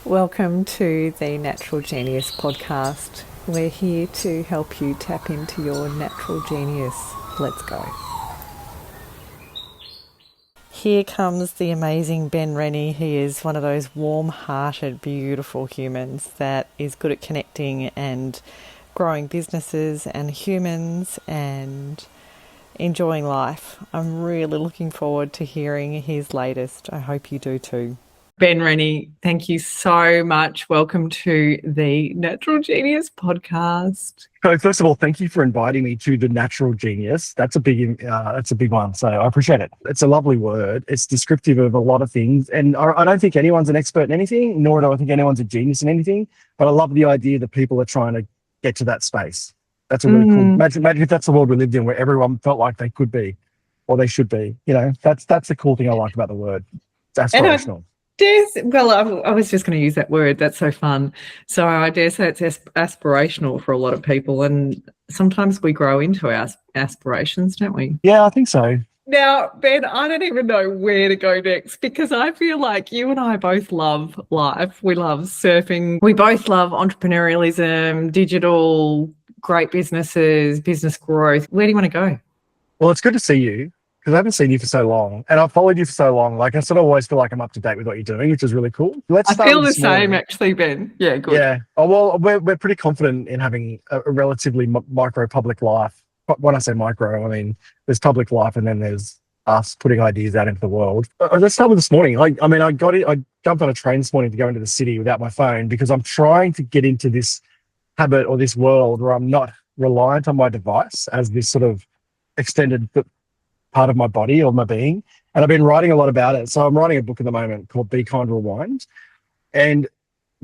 Welcome to the Natural Genius podcast. We're here to help you tap into your natural genius. Let's go. Here comes the amazing Ben Rennie. He is one of those warm-hearted, beautiful humans that is good at connecting and growing businesses and humans and enjoying life. I'm really looking forward to hearing his latest. I hope you do too. Ben Rennie, thank you so much. Welcome to the Natural Genius podcast. So first of all, thank you for inviting me to the Natural Genius. That's a big one. So I appreciate it. It's a lovely word. It's descriptive of a lot of things. And I don't think anyone's an expert in anything, nor do I think anyone's a genius in anything. But I love the idea that people are trying to get to that space. That's a really cool. Imagine if that's the world we lived in, where everyone felt like they could be, or they should be. You know, that's the cool thing I like about the word. It's aspirational. I was just going to use that word. That's so fun. So I dare say it's aspirational for a lot of people, and sometimes we grow into our aspirations, don't we? Yeah, I think so. Now, Ben, I don't even know where to go next because I feel like you and I both love life. We love surfing. We both love entrepreneurialism, digital, great businesses, business growth. Where do you want to go? Well, it's good to see you, because I haven't seen you for so long, and I've followed you for so long. Like, I sort of always feel like I'm up to date with what you're doing, which is really cool. I feel the same, actually, Ben. Yeah, good. Yeah. Oh, well, we're pretty confident in having a relatively micro public life. But when I say micro, I mean there's public life, and then there's us putting ideas out into the world. Let's start with this morning. I jumped on a train this morning to go into the city without my phone because I'm trying to get into this habit or this world where I'm not reliant on my device as this sort of extended part of my body or my being. And I've been writing a lot about it. So I'm writing a book at the moment called Be Kind, Rewind. And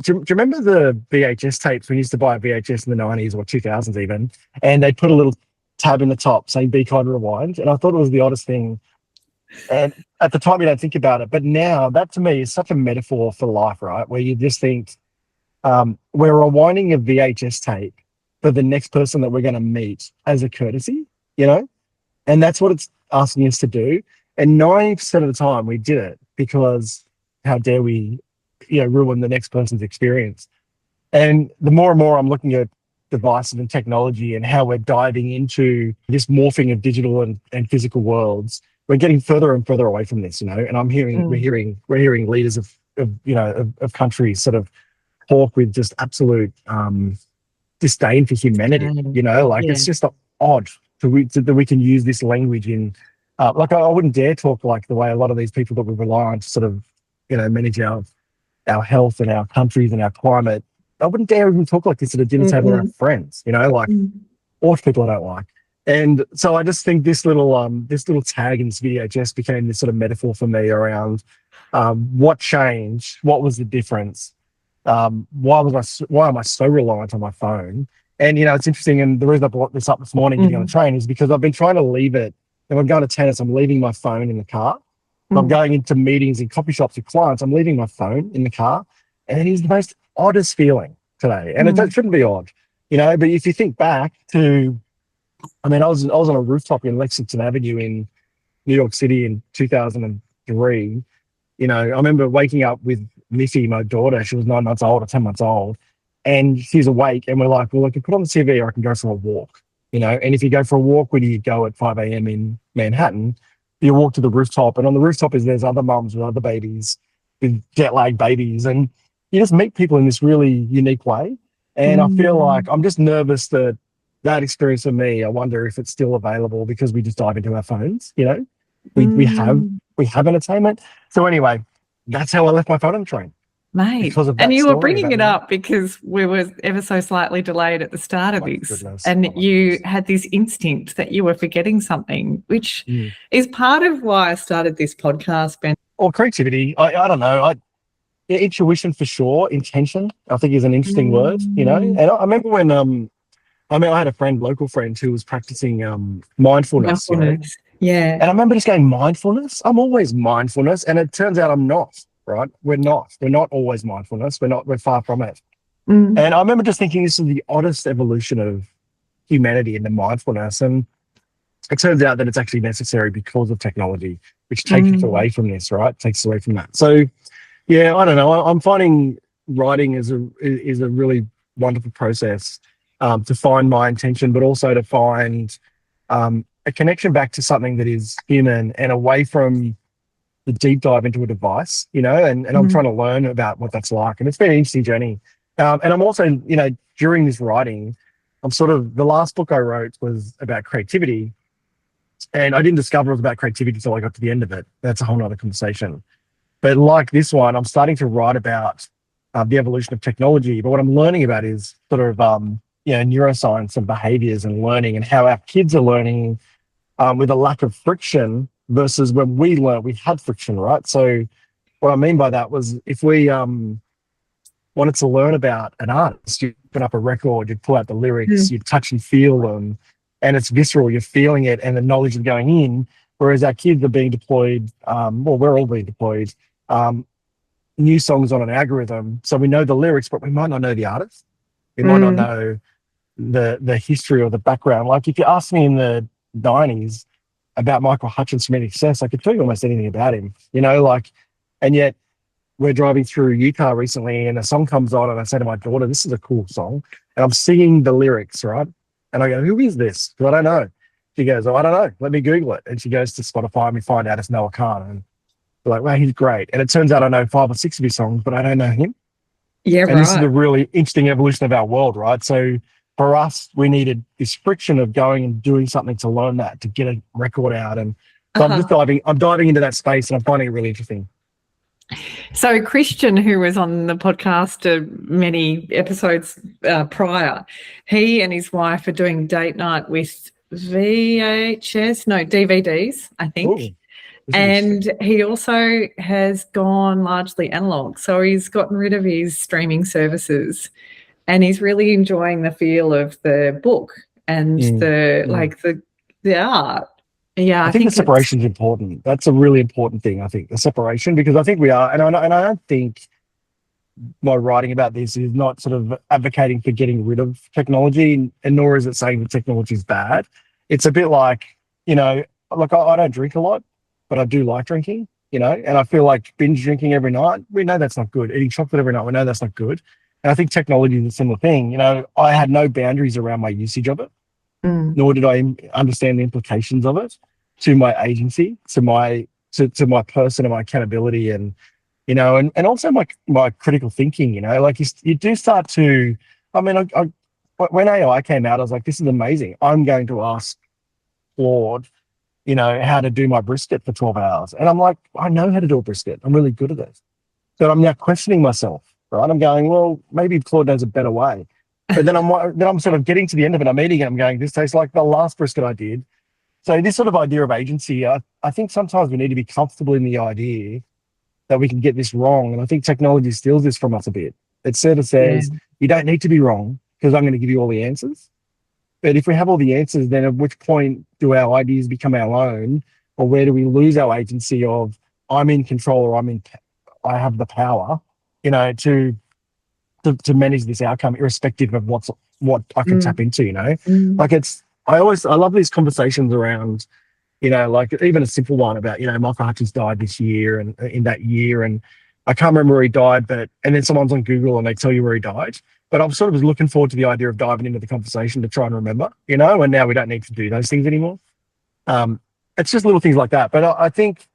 do you remember the VHS tapes? We used to buy a VHS in the 90s or 2000s even, and they'd put a little tab in the top saying Be Kind, Rewind. And I thought it was the oddest thing. And at the time, you don't think about it. But now that to me is such a metaphor for life, right? Where you just think we're rewinding a VHS tape for the next person that we're going to meet as a courtesy, you know? And that's what it's asking us to do. And 90% of the time we did it because how dare we, ruin the next person's experience. And the more and more I'm looking at devices and technology and how we're diving into this morphing of digital and physical worlds, we're getting further and further away from this, and I'm hearing, we're hearing leaders of countries sort of talk with just absolute disdain for humanity, It's just odd that we can use this language in, I wouldn't dare talk like the way a lot of these people that we rely on to sort of, manage our health and our countries and our climate. I wouldn't dare even talk like this at a dinner table with our friends, or to people I don't like. And so I just think this little tag in this video just became this sort of metaphor for me around what changed, what was the difference, why am I so reliant on my phone? And, it's interesting. And the reason I brought this up this morning getting on the train is because I've been trying to leave it. If I'm going to tennis, I'm leaving my phone in the car. If I'm going into meetings in coffee shops with clients, I'm leaving my phone in the car. And it is the most oddest feeling today. And it shouldn't be odd, but if you think back to, I was on a rooftop in Lexington Avenue in New York City in 2003. I remember waking up with Missy, my daughter. She was 9 months old or 10 months old. And she's awake, and we're like, well, I can put on the TV or I can go for a walk, And if you go for a walk, where do you go at 5 a.m. in Manhattan? You walk to the rooftop, and on the rooftop there's other mums with other babies, with jet-lagged babies, and you just meet people in this really unique way. And I feel like I'm just nervous that experience for me, I wonder if it's still available because we just dive into our phones, We have entertainment. So anyway, that's how I left my phone on the train. Mate, and you were bringing it up because we were ever so slightly delayed at the start of this. And you had this instinct that you were forgetting something, which is part of why I started this podcast, Ben. Or creativity. I don't know. Intuition for sure. Intention, I think, is an interesting word, And I remember when I had a local friend who was practicing mindfulness. Yeah. And I remember just going, mindfulness? I'm always mindfulness. And it turns out I'm not. Right? We're not always mindfulness. We're far from it. And I remember just thinking this is the oddest evolution of humanity into mindfulness. And it turns out that it's actually necessary because of technology, which takes us away from this, right? Takes us away from that. So, yeah, I don't know. I'm finding writing is a really wonderful process to find my intention, but also to find a connection back to something that is human and away from the deep dive into a device, and I'm trying to learn about what that's like. And it's been an interesting journey. And I'm also, during this writing, the last book I wrote was about creativity. And I didn't discover it was about creativity until I got to the end of it. That's a whole nother conversation. But like this one, I'm starting to write about the evolution of technology. But what I'm learning about is neuroscience and behaviors and learning and how our kids are learning with a lack of friction versus when we learned, we had friction, right? So what I mean by that was if we wanted to learn about an artist, you open up a record, you pull out the lyrics, you touch and feel them, and it's visceral, you're feeling it and the knowledge is going in, whereas our kids are being deployed, we're all being deployed, new songs on an algorithm. So we know the lyrics, but we might not know the artist. We might not know the history or the background. Like if you asked me in the 90s about Michael Hutchence from Any Success, I could tell you almost anything about him, and yet we're driving through Utah recently and a song comes on and I say to my daughter, this is a cool song. And I'm singing the lyrics, right? And I go, who is this? Because I don't know. She goes, oh, I don't know. Let me Google it. And she goes to Spotify and we find out it's Noah Khan. And we're like, wow, he's great. And it turns out I know 5 or 6 of his songs, but I don't know him. Yeah, and this is the really interesting evolution of our world, right? So for us, we needed this friction of going and doing something to learn that, to get a record out. And so I'm diving into that space and I'm finding it really interesting. So Christian, who was on the podcast many episodes prior, he and his wife are doing date night with DVDs, I think. Ooh, and he also has gone largely analog. So he's gotten rid of his streaming services and he's really enjoying the feel of the book and the art. Yeah, I think the separation is important. That's a really important thing, I think, the separation, because I think we are, and I don't think my writing about this is not sort of advocating for getting rid of technology, and nor is it saying that technology is bad. It's a bit like, I don't drink a lot, but I do like drinking, and I feel like binge drinking every night, we know that's not good. Eating chocolate every night, we know that's not good. And I think technology is a similar thing. I had no boundaries around my usage of it, nor did I understand the implications of it to my agency, to my person and my accountability, and and also my critical thinking. Like you do start to. I mean, when AI came out, I was like, this is amazing. I'm going to ask Claude, how to do my brisket for 12 hours, and I'm like, I know how to do a brisket. I'm really good at it. But I'm now questioning myself. Right? I'm going, well, maybe Claude knows a better way. But then I'm sort of getting to the end of it. I'm eating it. I'm going, this tastes like the last brisket I did. So this sort of idea of agency, I think sometimes we need to be comfortable in the idea that we can get this wrong. And I think technology steals this from us a bit. It sort of says, you don't need to be wrong because I'm going to give you all the answers. But if we have all the answers, then at which point do our ideas become our own? Or where do we lose our agency of I'm in control or I have the power, to manage this outcome irrespective of what I can tap into, Like I love these conversations around, like even a simple one about, Michael Hutchence died this year and in that year, and I can't remember where he died, and then someone's on Google and they tell you where he died. But I'm sort of looking forward to the idea of diving into the conversation to try and remember, and now we don't need to do those things anymore. It's just little things like that. But I think,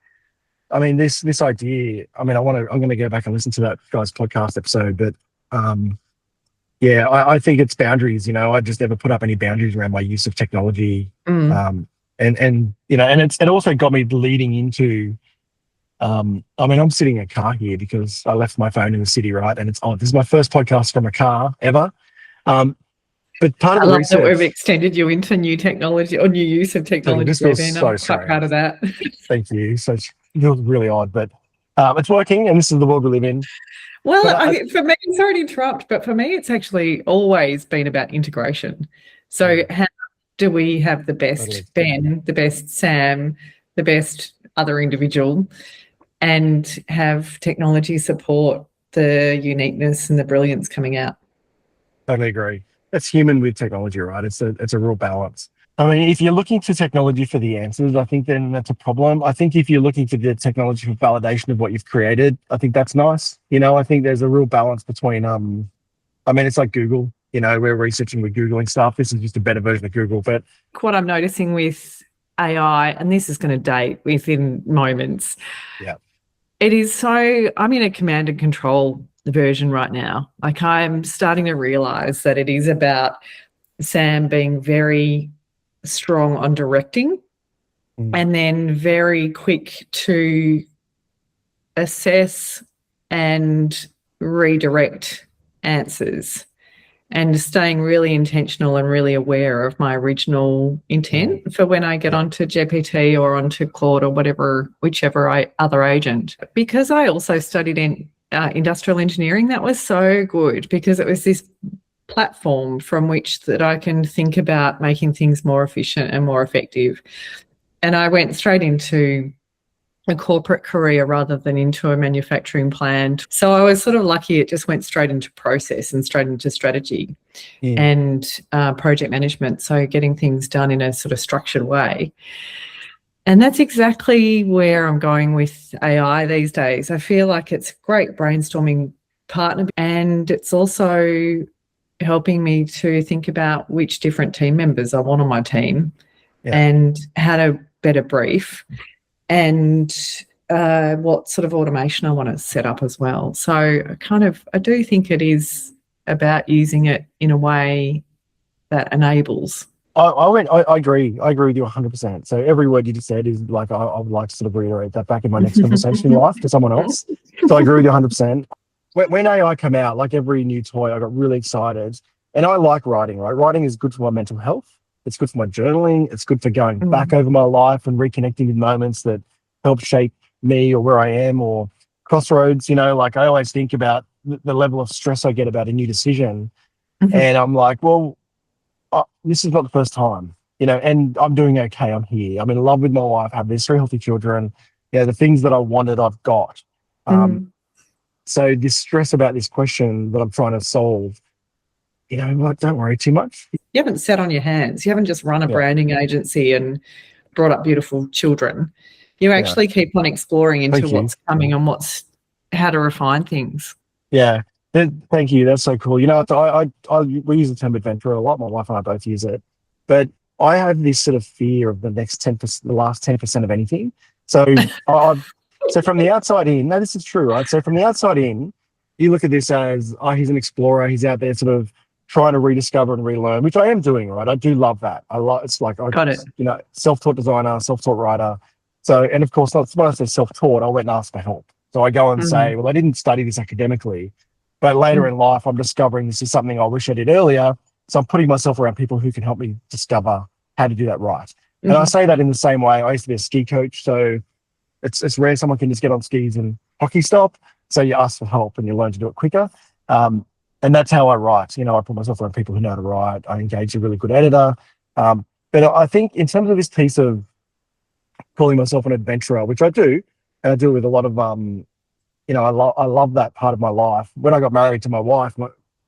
this idea, I'm going to go back and listen to that guy's podcast episode, but I think it's boundaries. I just never put up any boundaries around my use of technology. And it also got me leading into, I'm sitting in a car here because I left my phone in the city, right? And it's on. This is my first podcast from a car ever. But part of the research, that we've extended you into new technology or new use of technology. This feels so quite proud of that. Thank you. So it feels really odd, but it's working, and this is the world we live in. Well, for me, sorry to interrupt, but for me, it's actually always been about integration. So how do we have the best Ben, the best Sam, the best other individual, and have technology support the uniqueness and the brilliance coming out? Totally agree. That's human with technology, right? It's a real balance. I mean, if you're looking to technology for the answers, I think then that's a problem. I think if you're looking to the technology for validation of what you've created, I think that's nice. I think there's a real balance between I mean, it's like Google. We're researching, we're Googling stuff. This is just a better version of Google. But What I'm noticing with AI, and this is going to date within moments, yeah, I'm in a command and control version right now. Like, I'm starting to realize that it is about Sam being very strong on directing and then very quick to assess and redirect answers, and staying really intentional and really aware of my original intent for when I get onto GPT or onto Claude or whichever other agent. Because I also studied in industrial engineering, that was so good, because it was this platform from which that I can think about making things more efficient and more effective. And I went straight into a corporate career rather than into a manufacturing plant. So I was sort of lucky. It just went straight into process and straight into strategy and project management. So getting things done in a sort of structured way. And that's exactly where I'm going with AI these days. I feel like it's a great brainstorming partner, and it's also helping me to think about which different team members I want on my team and how to better brief, and what sort of automation I want to set up as well. So I do think it is about using it in a way that enables. I agree. I agree with you 100%. So every word you just said is like, I would like to sort of reiterate that back in my next conversation in life to someone else. So I agree with you 100%. When AI came out, like every new toy, I got really excited. And I like writing, right? Writing is good for my mental health. It's good for my journaling. It's good for going back over my life and reconnecting with moments that help shape me or where I am, or crossroads. Like, I always think about the level of stress I get about a new decision. And I'm like, well, this is not the first time, and I'm doing okay. I'm here. I'm in love with my wife. I have these 3 healthy children. The things that I wanted, I've got. So this stress about this question that I'm trying to solve, don't worry too much. You haven't sat on your hands. You haven't just run a branding agency and brought up beautiful children. You actually keep on exploring into what's coming and how to refine things. Yeah. Thank you. That's so cool. We use the term adventurer a lot. My wife and I both use it, but I have this sort of fear of the next 10%, the last 10% of anything. So, so from the outside in, no, this is true, right? So from the outside in, you look at this as, he's an explorer. He's out there sort of trying to rediscover and relearn, which I am doing, right? I do love that. It's like, self-taught designer, self-taught writer. So, and of course, when I say self-taught, I went and asked for help. So I go and say, well, I didn't study this academically, but later in life, I'm discovering this is something I wish I did earlier. So I'm putting myself around people who can help me discover how to do that right. And I say that in the same way. I used to be a ski coach. So it's rare someone can just get on skis and hockey stop. So you ask for help and you learn to do it quicker. And that's how I write. I put myself around people who know how to write. I engage a really good editor. But I think in terms of this piece of calling myself an adventurer, which I do, and I do it with a lot of I love that part of my life. When I got married to my wife,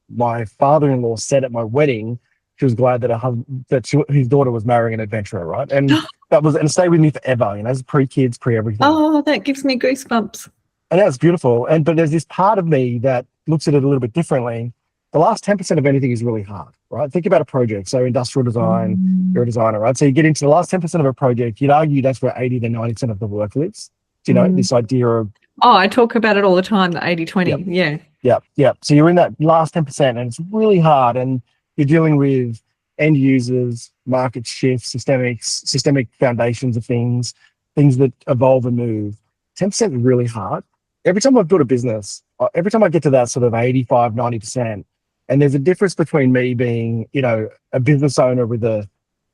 my father-in-law said at my wedding, she was glad that his daughter was marrying an adventurer, right? And and it stayed with me forever. As pre-kids, pre-everything. Oh, that gives me goosebumps. And that's beautiful. But there's this part of me that looks at it a little bit differently. The last 10% of anything is really hard, right? Think about a project. So industrial design, you're a designer, right? So you get into the last 10% of a project, you'd argue that's where 80 to 90% of the work lives. This idea of, I talk about it all the time, the 80-20. Yeah. So you're in that last 10% and it's really hard, and you're dealing with end users, market shifts, systemic foundations of things that evolve and move. 10% is really hard. Every time I've built a business, every time I get to that sort of 85, 90%, and there's a difference between me being, a business owner with a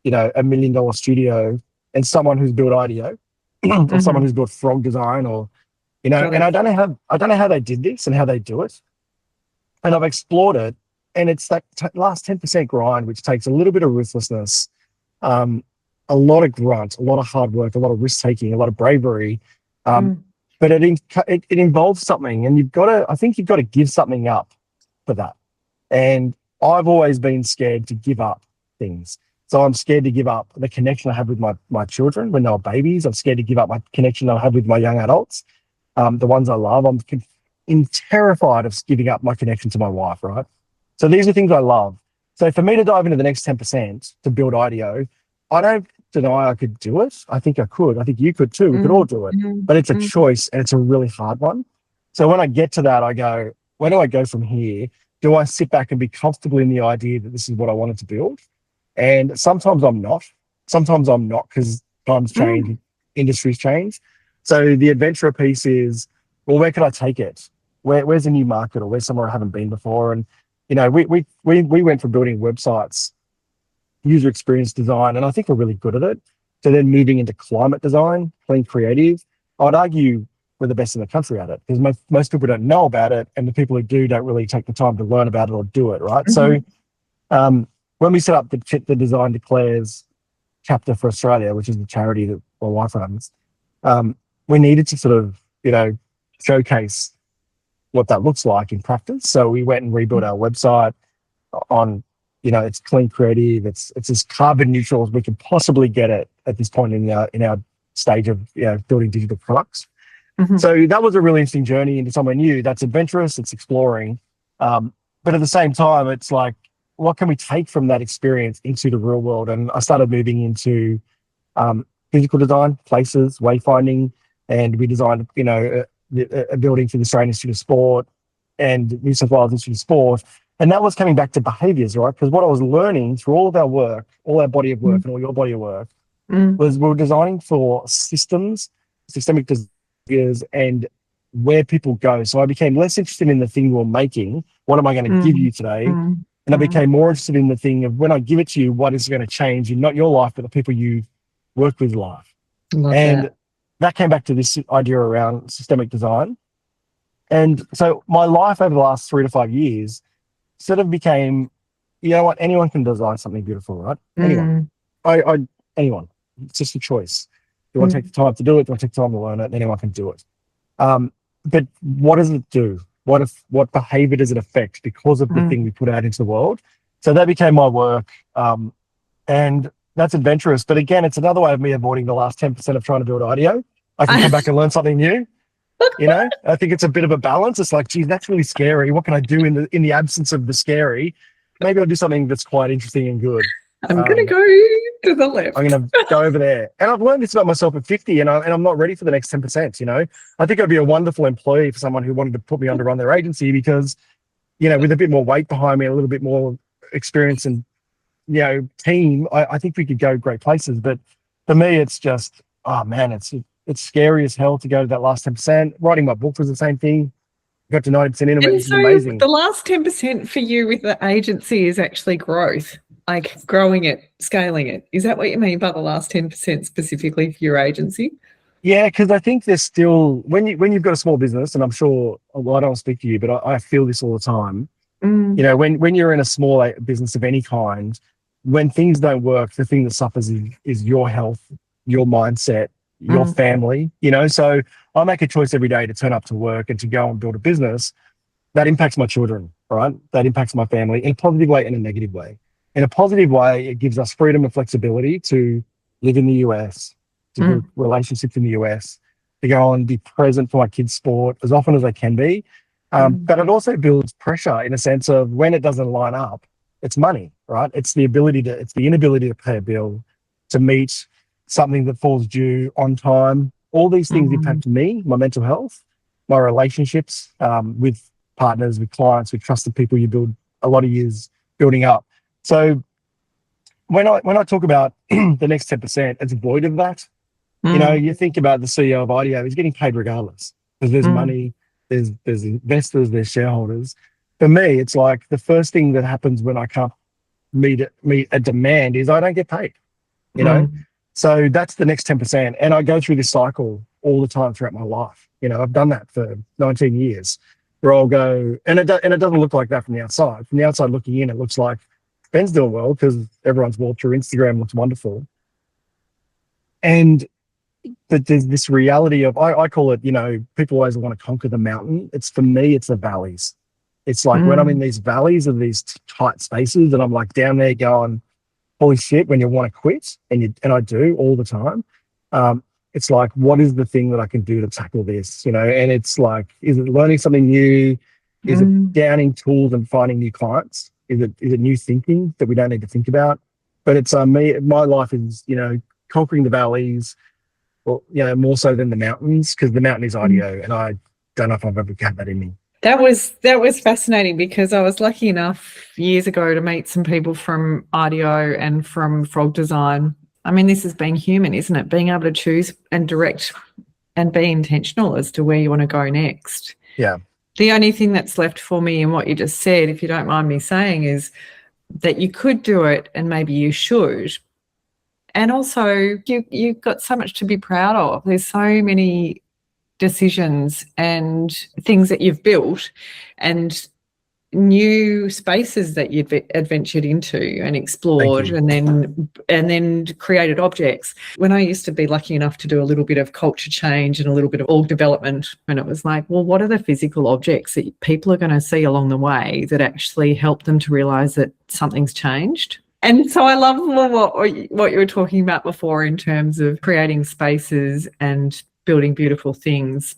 $1 million studio and someone who's built IDEO or someone who's built Frog Design or, and I don't know how they did this and how they do it. And I've explored it, and it's that last 10% grind, which takes a little bit of ruthlessness, a lot of grunt, a lot of hard work, a lot of risk taking, a lot of bravery. But it involves something, and I think you've got to give something up for that. And I've always been scared to give up things. So I'm scared to give up the connection I have with my children when they were babies. I'm scared to give up my connection I have with my young adults, the ones I love. I'm terrified of giving up my connection to my wife, right? So these are things I love. So for me to dive into the next 10% to build IDEO, I don't deny I could do it. I think I could. I think you could too. We could all do it. But it's a choice and it's a really hard one. So when I get to that, I go, where do I go from here? Do I sit back and be comfortable in the idea that this is what I wanted to build? And sometimes I'm not. Sometimes I'm not because times change, industries change. So the adventurer piece is, well, where can I take it? Where's a new market or where's somewhere I haven't been before? And we went from building websites, user experience design, and I think we're really good at it. So then moving into climate design, clean creative, I'd argue we're the best in the country at it because most people don't know about it, and the people who do don't really take the time to learn about it or do it, right? So when we set up the Design Declares chapter for Australia, which is the charity that my wife runs, we needed to sort of, showcase what that looks like in practice. So we went and rebuilt our website on, it's clean creative. It's as carbon neutral as we can possibly get it at this point in our stage of building digital products. So that was a really interesting journey into somewhere new. That's adventurous. It's exploring, but at the same time, it's like, what can we take from that experience into the real world? And I started moving into physical design, places, wayfinding, and we designed, a building for the Australian Institute of Sport and New South Wales Institute of Sport. And that was coming back to behaviours, right? Because what I was learning through all of our work, all our body of work and all your body of work, was we were designing for systemic behaviours and where people go. So I became less interested in the thing we're making. What am I going to give you today? And I became more interested in the thing of when I give it to you, what is going to change in not your life, but the people you work with life. And that came back to this idea around systemic design. And so my life over the last 3 to 5 years sort of became, anyone can design something beautiful, right? Anyone. Anyone. It's just a choice. You want to take the time to do it, you want to take the time to learn it, anyone can do it. But what does it do? What behavior does it affect because of the thing we put out into the world? So that became my work. And that's adventurous. But again, it's another way of me avoiding the last 10% of trying to build IDEO. I can come back and learn something new. I think it's a bit of a balance. It's like, geez, that's really scary. What can I do in the absence of the scary? Maybe I'll do something that's quite interesting and good. I'm going to go to the left. I'm going to go over there. And I've learned this about myself at 50, and I'm not ready for the next 10%, I think I'd be a wonderful employee for someone who wanted to put me on to run their agency because, with a bit more weight behind me, a little bit more experience and, team, I think we could go great places. But for me, it's just, oh man, it's scary as hell to go to that last 10%. Writing my book was the same thing. Got to 90% in it. It's amazing. The last 10% for you with the agency is actually growth, like growing it, scaling it. Is that what you mean by the last 10% specifically for your agency? Yeah, because I think there's still, when you've got a small business, and I'm sure, well, I don't speak to you, but I feel this all the time. When you're in a small business of any kind, when things don't work, the thing that suffers is your health, your mindset, your family, so I make a choice every day to turn up to work and to go and build a business that impacts my children, right? That impacts my family in a positive way and a negative way. In a positive way, it gives us freedom and flexibility to live in the US, to build relationships in the US, to go and be present for my kids' sport as often as I can be. But it also builds pressure in a sense of when it doesn't line up, it's money, right? It's the inability to pay a bill, to meet something that falls due on time. All these things impact me, my mental health, my relationships with partners, with clients, with trusted people you build a lot of years building up. So when I talk about the next 10%, it's void of that. You think about the CEO of IDEO, he's getting paid regardless because there's money, there's investors, there's shareholders. For me, it's like the first thing that happens when I can't meet a demand is I don't get paid, So that's the next 10%. And I go through this cycle all the time throughout my life. I've done that for 19 years where I'll go, and it doesn't look like that from the outside. From the outside looking in, it looks like Ben's doing well because everyone's walked through Instagram, looks wonderful. But there's this reality of, I call it, people always want to conquer the mountain. For me, it's the valleys. It's like when I'm in these valleys of these tight spaces and I'm like down there going, holy shit, when you want to quit, and I do all the time. It's like, what is the thing that I can do to tackle this? And it's like, is it learning something new? Is it downing tools and finding new clients? Is it new thinking that we don't need to think about? But it's my life is, conquering the valleys, or, more so than the mountains, because the mountain is IDEO, and I don't know if I've ever had that in me. That was fascinating, because I was lucky enough years ago to meet some people from IDEO and from Frog Design. I mean, this is being human, isn't it? Being able to choose and direct and be intentional as to where you want to go next. Yeah. The only thing that's left for me in what you just said, if you don't mind me saying, is that you could do it and maybe you should. And also, you've got so much to be proud of. There's so many decisions and things that you've built and new spaces that you've adventured into and explored, and then created objects. When I used to be lucky enough to do a little bit of culture change and a little bit of org development, and it was like, well, what are the physical objects that people are going to see along the way that actually help them to realize that something's changed? And so I love what you were talking about before in terms of creating spaces and building beautiful things,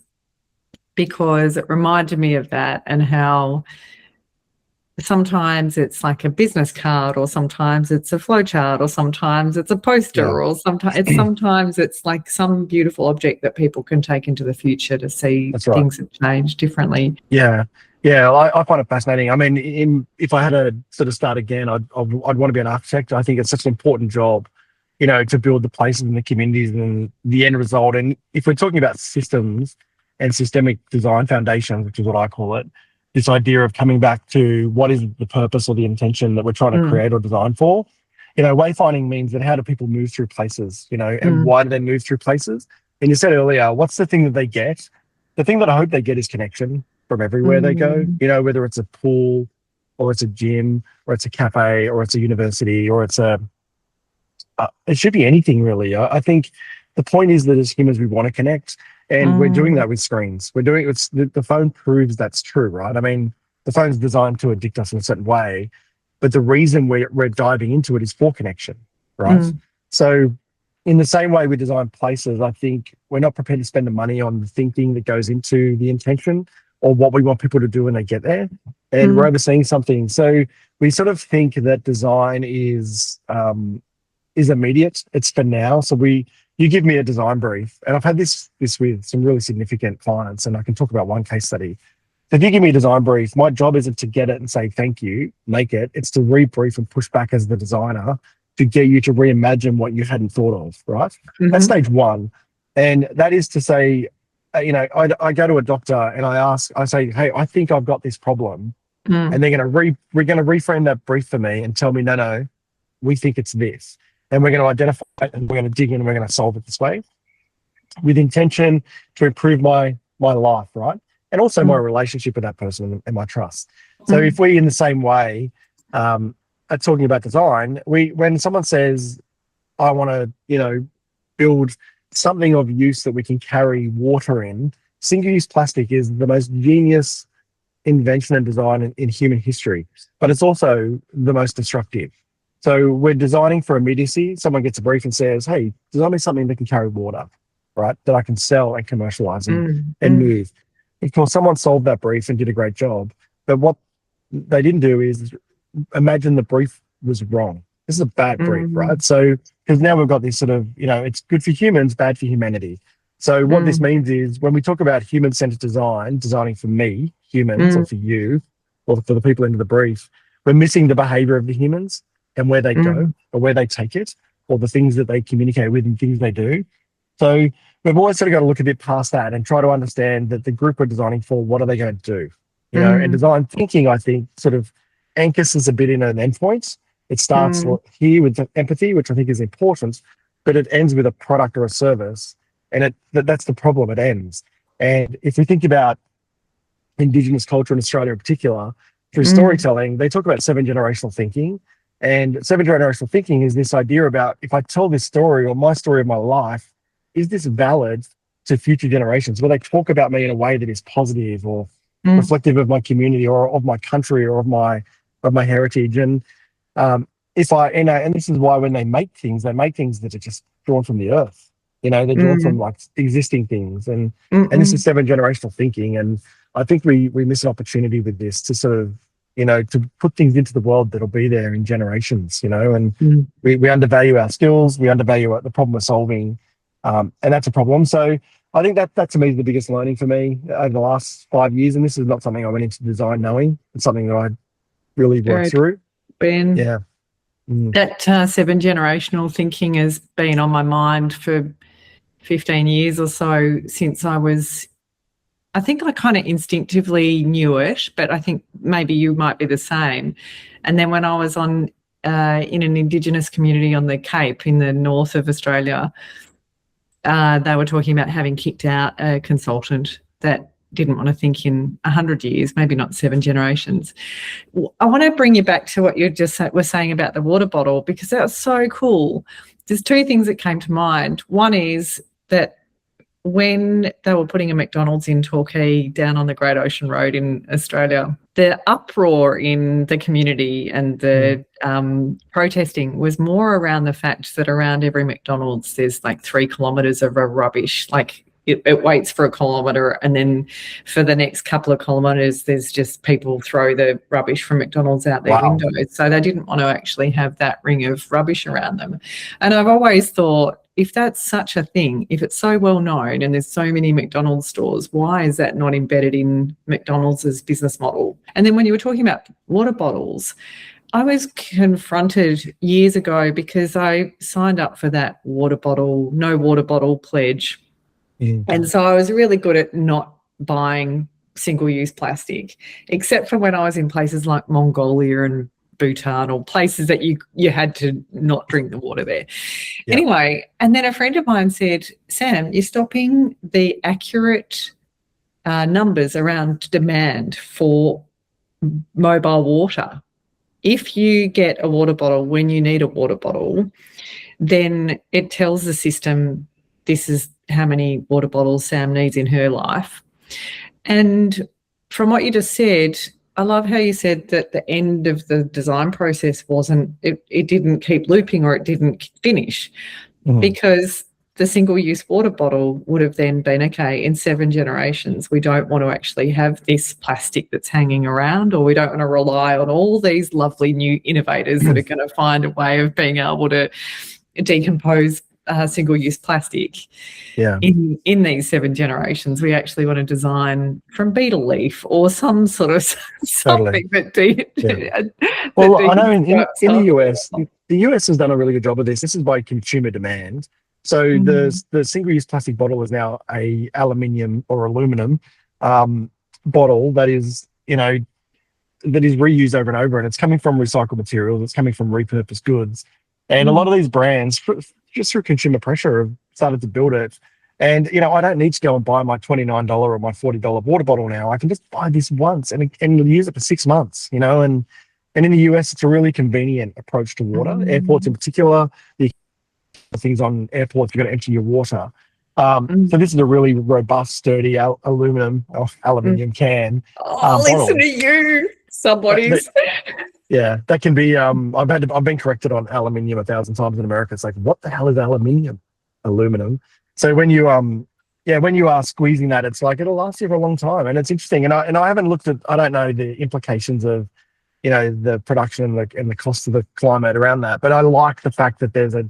because it reminded me of that, and how sometimes it's like a business card, or sometimes it's a flowchart, or sometimes it's a poster, or sometimes it's like some beautiful object that people can take into the future to see things have changed differently. Yeah. I find it fascinating. I mean, if I had to sort of start again, I'd want to be an architect. I think it's such an important job, to build the places and the communities and the end result. And if we're talking about systems and systemic design foundations, which is what I call it, this idea of coming back to what is the purpose or the intention that we're trying to create or design for. Wayfinding means that how do people move through places, and why do they move through places? And you said earlier, what's the thing that they get? The thing that I hope they get is connection from everywhere they go, whether it's a pool or it's a gym or it's a cafe or it's a university or it's it should be anything really. I think the point is that as humans, we want to connect. And we're doing that with screens. The phone proves that's true, right? I mean, the phone's designed to addict us in a certain way, but the reason we're diving into it is for connection, right? So in the same way we design places, I think we're not prepared to spend the money on the thinking that goes into the intention or what we want people to do when they get there. And we're overseeing something. So we sort of think that design is immediate. It's for now. So you give me a design brief, and I've had this with some really significant clients, and I can talk about one case study. So if you give me a design brief, my job isn't to get it and say, thank you, make it. It's to rebrief and push back as the designer to get you to reimagine what you hadn't thought of, right? That's stage one. And that is to say, I go to a doctor and I say, hey, I think I've got this problem. And they're going to reframe that brief for me and tell me, no, we think it's this. And we're going to identify it, and we're going to dig in, and we're going to solve it this way with intention to improve my life, right? And also my relationship with that person and my trust. So if we, in the same way, are talking about design, when someone says, I want to, build something of use that we can carry water in, single-use plastic is the most genius invention and design in human history, but it's also the most destructive. So we're designing for immediacy. Someone gets a brief and says, hey, design me something that can carry water, right? That I can sell and commercialize and move. Of course, someone solved that brief and did a great job. But what they didn't do is imagine the brief was wrong. This is a bad brief, right? So, because now we've got this sort of, it's good for humans, bad for humanity. So what this means is when we talk about human-centered design, designing for me, humans, or for you, or for the people into the brief, we're missing the behavior of the humans and where they go or where they take it or the things that they communicate with and things they do. So we've always sort of got to look a bit past that and try to understand that the group we're designing for, what are they going to do? And design thinking, I think, sort of anchors us a bit in an endpoint. It starts here with empathy, which I think is important, but it ends with a product or a service. And that's the problem, it ends. And if we think about Indigenous culture in Australia in particular, through storytelling, they talk about 7-generational thinking. And 7-generational thinking is this idea about, if I tell this story or my story of my life, is this valid to future generations? Will they talk about me in a way that is positive or reflective of my community or of my country or of my heritage? And if I, and this is why when they make things that are just drawn from the earth. They're drawn from like existing things, and this is seven generational thinking. And I think we miss an opportunity with this to sort of, to put things into the world that'll be there in generations. And we undervalue our skills, we undervalue the problem we're solving, and that's a problem. So I think that to me is the biggest learning for me over the last 5 years. And this is not something I went into design knowing. It's something that I really worked through. Ben, yeah. That seven generational thinking has been on my mind for 15 years or so, since I think I kind of instinctively knew it, but I think maybe you might be the same. And then when I was in an Indigenous community on the Cape in the north of Australia, they were talking about having kicked out a consultant that didn't want to think in 100 years, maybe not 7 generations. I want to bring you back to what you just were saying about the water bottle, because that was so cool. There's 2 things that came to mind. One is that when they were putting a McDonald's in Torquay down on the Great Ocean Road in Australia, the uproar in the community and the protesting was more around the fact that around every McDonald's there's like 3 kilometres of a rubbish, like it waits for a kilometre, and then for the next couple of kilometres there's just people throw the rubbish from McDonald's out their windows. So they didn't want to actually have that ring of rubbish around them. And I've always thought, if that's such a thing, if it's so well known and there's so many McDonald's stores, why is that not embedded in McDonald's business model? And then when you were talking about water bottles, I was confronted years ago because I signed up for that no water bottle pledge. And so I was really good at not buying single-use plastic, except for when I was in places like Mongolia and Bhutan, or places that you had to not drink the water there. Yep. Anyway, and then a friend of mine said, Sam, you're stopping the accurate numbers around demand for mobile water. If you get a water bottle when you need a water bottle, then it tells the system this is how many water bottles Sam needs in her life. And from what you just said, I love how you said that the end of the design process it didn't keep looping, or it didn't finish, because the single-use water bottle would have then been, okay, in 7 generations, we don't want to actually have this plastic that's hanging around, or we don't want to rely on all these lovely new innovators that are going to find a way of being able to decompose single-use plastic. In these 7 generations, we actually want to design from beetle leaf or some sort of something that well, I know in the US, the US has done a really good job of this. This is by consumer demand. So the single-use plastic bottle is now a aluminium or aluminum bottle that is reused over and over, and it's coming from recycled materials. It's coming from repurposed goods, and a lot of these brands, just through consumer pressure, have started to build it. And I don't need to go and buy my $29 or my $40 water bottle now. I can just buy this once and use it for 6 months. And in the US, it's a really convenient approach to water. Airports in particular, things on airports, you've got to empty your water. So this is a really robust, sturdy aluminium can. Listen to you, somebody's. Yeah, that can be. I've been corrected on aluminium 1,000 times in America. It's like, what the hell is aluminum? So when you are squeezing that, it's like it'll last you for a long time, and it's interesting. And I haven't looked at. I don't know the implications of, the production and the cost of the climate around that. But I like the fact that there's a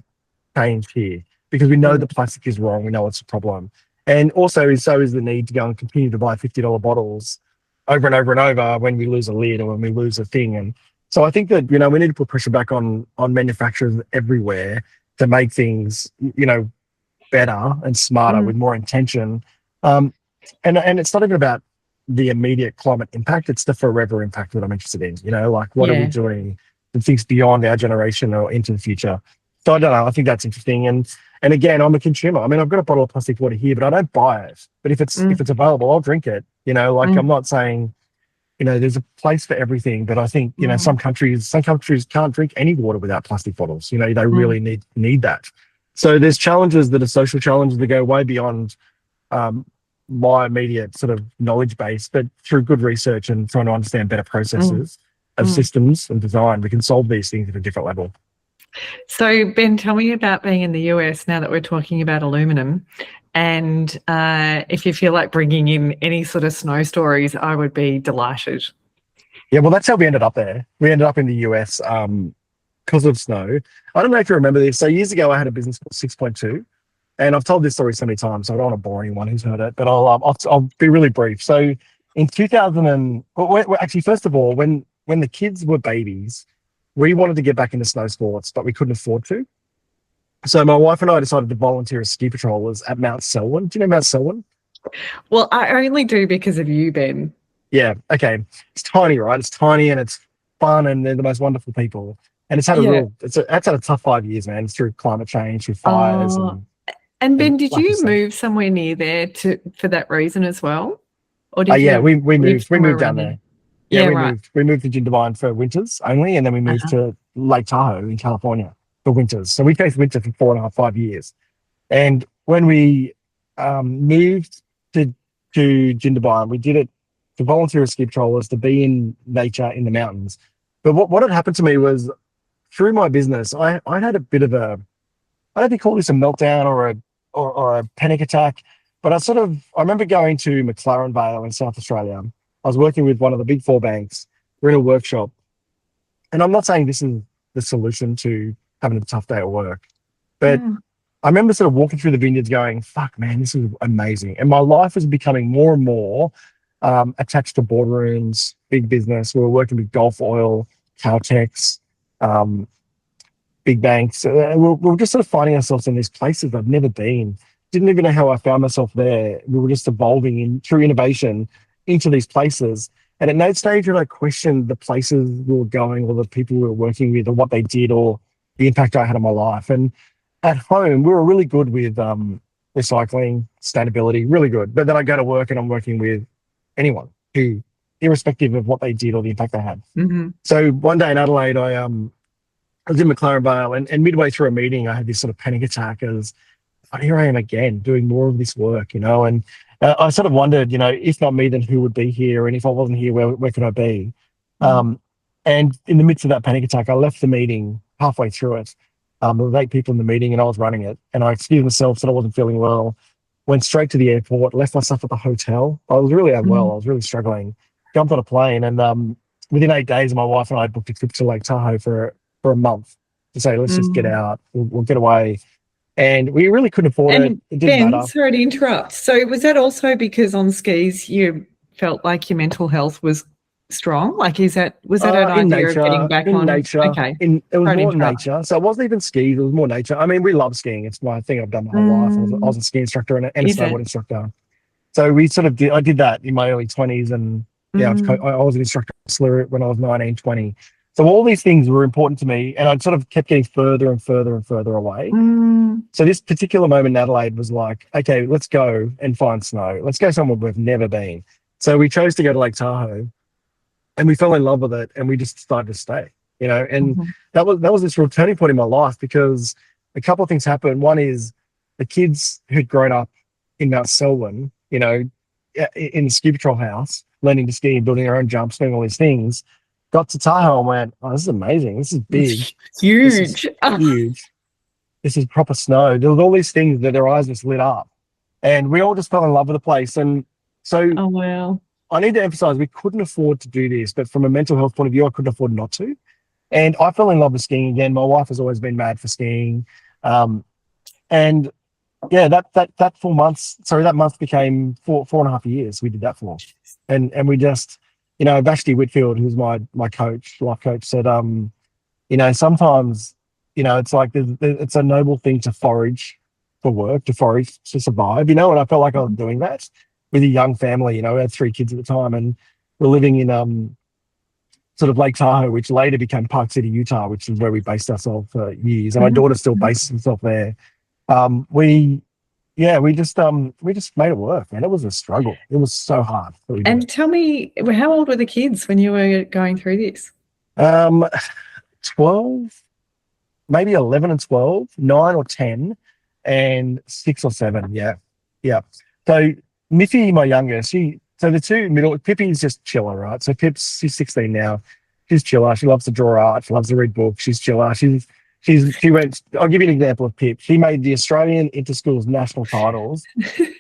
change here, because we know the plastic is wrong. We know it's a problem, and also so is the need to go and continue to buy $50 bottles over and over and over when we lose a lid or when we lose a thing. And so I think that, we need to put pressure back on manufacturers everywhere to make things, better and smarter with more intention. And it's not even about the immediate climate impact. It's the forever impact that I'm interested in, what are we doing that thinks beyond our generation or into the future? So I don't know. I think that's interesting. And again, I'm a consumer. I mean, I've got a bottle of plastic water here, but I don't buy it. But if it's available, I'll drink it. I'm not saying, there's a place for everything, but I think, some countries can't drink any water without plastic bottles. They really need that. So there's challenges that are social challenges that go way beyond my immediate sort of knowledge base, but through good research and trying to understand better processes, of systems and design, we can solve these things at a different level. So, Ben, tell me about being in the US now that we're talking about aluminum. And if you feel like bringing in any sort of snow stories, I would be delighted. Yeah, well, that's how we ended up there. We ended up in the US because of snow. I don't know if you remember this. So years ago, I had a business called 6.2, and I've told this story so many times, so I don't want to bore anyone who's heard it, but I'll be really brief. So in 2000 and actually, first of all, when the kids were babies, we wanted to get back into snow sports, but we couldn't afford to. So my wife and I decided to volunteer as ski patrollers at Mount Selwyn. Do you know Mount Selwyn? Well, I only do because of you, Ben. Yeah. Okay. It's tiny, right? It's tiny and it's fun, and they're the most wonderful people. And it's had it's had a tough 5 years, man. It's through climate change, through fires. And Ben, did you move somewhere near there for that reason as well? Or did yeah, we moved down there. Yeah, we moved to Jindabyne for winters only, and then we moved to Lake Tahoe in California for winters. So we faced winter for 4.5, 5 years. And when we moved to Jindabyne, we did it to volunteer as ski patrollers, to be in nature in the mountains. But what had happened to me was, through my business, I had a bit of a, I don't know if you call this a meltdown or a panic attack, but I remember going to McLaren Vale in South Australia. I was working with one of the big four banks. We're in a workshop. And I'm not saying this is the solution to having a tough day at work, but I remember sort of walking through the vineyards going, fuck, man, this is amazing. And my life was becoming more and more attached to boardrooms, big business. We were working with Gulf Oil, Caltex, big banks. We were just sort of finding ourselves in these places I've never been. Didn't even know how I found myself there. We were just evolving through innovation into these places. And at no stage did I question the places we were going, or the people we were working with, or what they did, or the impact I had on my life. And at home, we were really good with recycling, sustainability, really good. But then I go to work and I'm working with anyone who, irrespective of what they did or the impact they had. So one day in Adelaide, I was in McLaren Vale, and midway through a meeting, I had this sort of panic attack as, oh, here I am again doing more of this work, and I sort of wondered, if not me, then who would be here? And if I wasn't here, where could I be? And in the midst of that panic attack, I left the meeting halfway through it. There were 8 people in the meeting and I was running it, and I excused myself, said I wasn't feeling well, went straight to the airport, left my stuff at the hotel. I was really unwell. I was really struggling. Jumped on a plane, and within 8 days, my wife and I booked a trip to Lake Tahoe for a month to say, let's just get out. We'll get away. And we really couldn't afford it. It didn't matter. Sorry to interrupt. So was that also because on skis you felt like your mental health was strong? Like, was that an idea of getting back on nature? Okay. It was more nature. So it wasn't even skis, it was more nature. I mean, we love skiing. It's my thing I've done my whole life. I was a ski instructor and a snowboard instructor. So we sort of I did that in my early 20s, and I was an instructor at Slurrit when I was 19, 20. So all these things were important to me, and I sort of kept getting further and further and further away. So this particular moment in Adelaide was like, okay, let's go and find snow. Let's go somewhere we've never been. So we chose to go to Lake Tahoe, and we fell in love with it, and we just decided to stay, and that was this real turning point in my life, because a couple of things happened. One is the kids who'd grown up in Mount Selwyn, in the ski patrol house, learning to ski and building their own jumps, doing all these things, got to Tahoe and went, oh, this is amazing. This is big. It's huge. This is huge. This is proper snow. There was all these things that their eyes just lit up. And we all just fell in love with the place. And so oh, wow. I need to emphasize, we couldn't afford to do this, but from a mental health point of view, I couldn't afford not to. And I fell in love with skiing again. My wife has always been mad for skiing. And yeah, that 4 months, that month became 4.5 years we did that for. And we just, Vashti Whitfield, who's my coach, life coach, said, sometimes, it's like it's a noble thing to forage for work, to forage to survive, and I felt like I was doing that with a young family. We had 3 kids at the time, and we're living in sort of Lake Tahoe, which later became Park City, Utah, which is where we based ourselves for years. And my daughter still bases herself there. We just made it work, man. It was a struggle. It was so hard. And tell me, how old were the kids when you were going through this? 12, maybe 11 and 12, 9 or 10, and 6 or 7. Yeah. So Miffy, my youngest, so the two middle, Pippi's just chiller, right? So she's 16 now. She's chiller. She loves to draw art. She loves to read books. She's chiller. She went. I'll give you an example of Pip. She made the Australian Interschools national titles.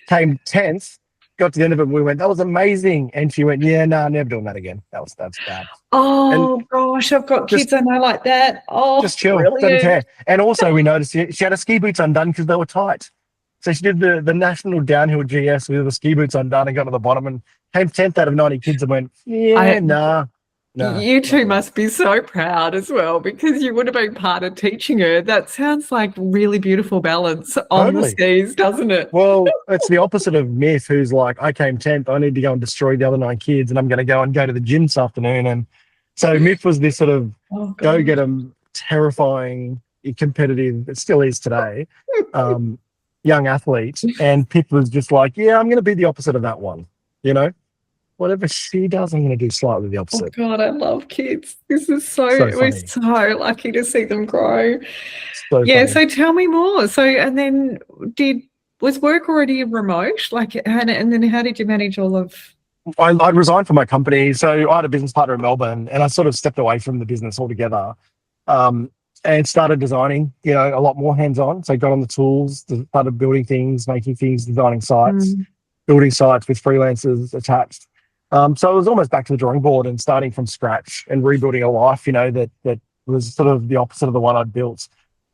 Came 10th. Got to the end of it. And we went, that was amazing. And she went, yeah, no, never doing that again. That's bad. Oh And gosh, I've got just kids I know like that. Oh, just chill. Doesn't brilliant. care. And also we noticed she had her ski boots undone because they were tight. So she did the national downhill GS with the ski boots undone and got to the bottom and came 10th out of 90 kids and went, yeah, nah. You two must be so proud as well, because you would have been part of teaching her. That sounds like really beautiful balance on the skis, doesn't it? Well, it's the opposite of Myth, who's like, I came 10th, I need to go and destroy the other 9 kids, and I'm going to go to the gym this afternoon. And so Myth was this sort of go-get-em, terrifying, competitive, it still is today, young athlete. And Pip was just like, yeah, I'm going to be the opposite of that one, you know? Whatever she does, I'm going to do slightly the opposite. Oh God, I love kids. This is we're so lucky to see them grow. So tell me more. So, and then was work already remote? And then how did you manage all of? I resigned from my company. So I had a business partner in Melbourne and I sort of stepped away from the business altogether and started designing, a lot more hands-on. So got on the tools, started building things, making things, designing sites, building sites with freelancers attached. So it was almost back to the drawing board and starting from scratch and rebuilding a life, that was sort of the opposite of the one I'd built.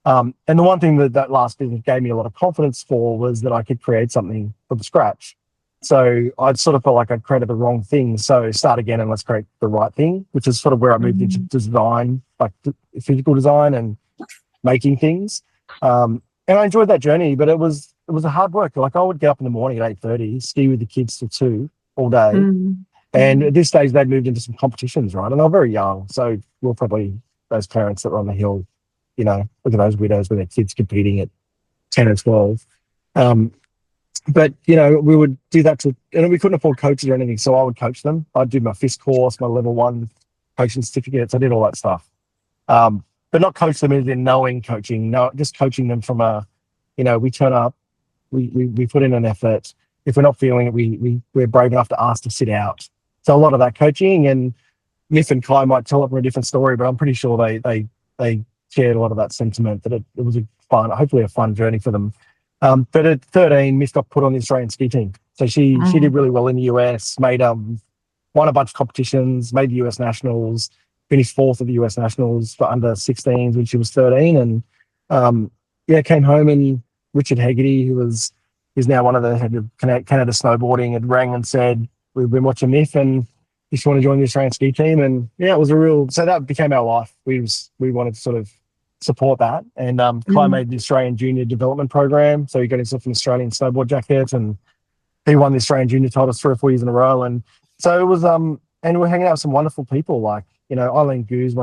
And the one thing that last business gave me a lot of confidence for was that I could create something from scratch. So I'd sort of felt like I'd created the wrong thing. So start again and let's create the right thing, which is sort of where I moved into design, like physical design and making things. And I enjoyed that journey, but it was a hard work. Like I would get up in the morning at 8:30, ski with the kids till 2 all day. And at this stage, they'd moved into some competitions, right? And I was very young. So we're probably those parents that were on the hill, look at those widows with their kids competing at 10 or 12. But, we would do that and we couldn't afford coaches or anything. So I would coach them. I'd do my FIST course, my level 1 coaching certificates. I did all that stuff. But not coach them as in knowing coaching. No, just coaching them from we turn up, we put in an effort. If we're not feeling it, we're brave enough to ask to sit out. So a lot of that coaching, and Myth and Kai might tell it from a different story, but I'm pretty sure they shared a lot of that sentiment that it was hopefully a fun journey for them. But at 13, Myth got put on the Australian ski team. So she did really well in the US, won a bunch of competitions, made the US Nationals, finished 4th at the US Nationals for under 16s when she was 13. And came home, and Richard Hegarty, who's now one of the head of Canada snowboarding, had rang and said, we've been watching Myth and you just want to join the Australian ski team. And it was so that became our life. We wanted to sort of support that. And Kai made the Australian Junior Development Program. So he got himself an Australian snowboard jacket and he won the Australian Junior titles 3 or 4 years in a row. And so it was, and we're hanging out with some wonderful people like, Eileen Goose,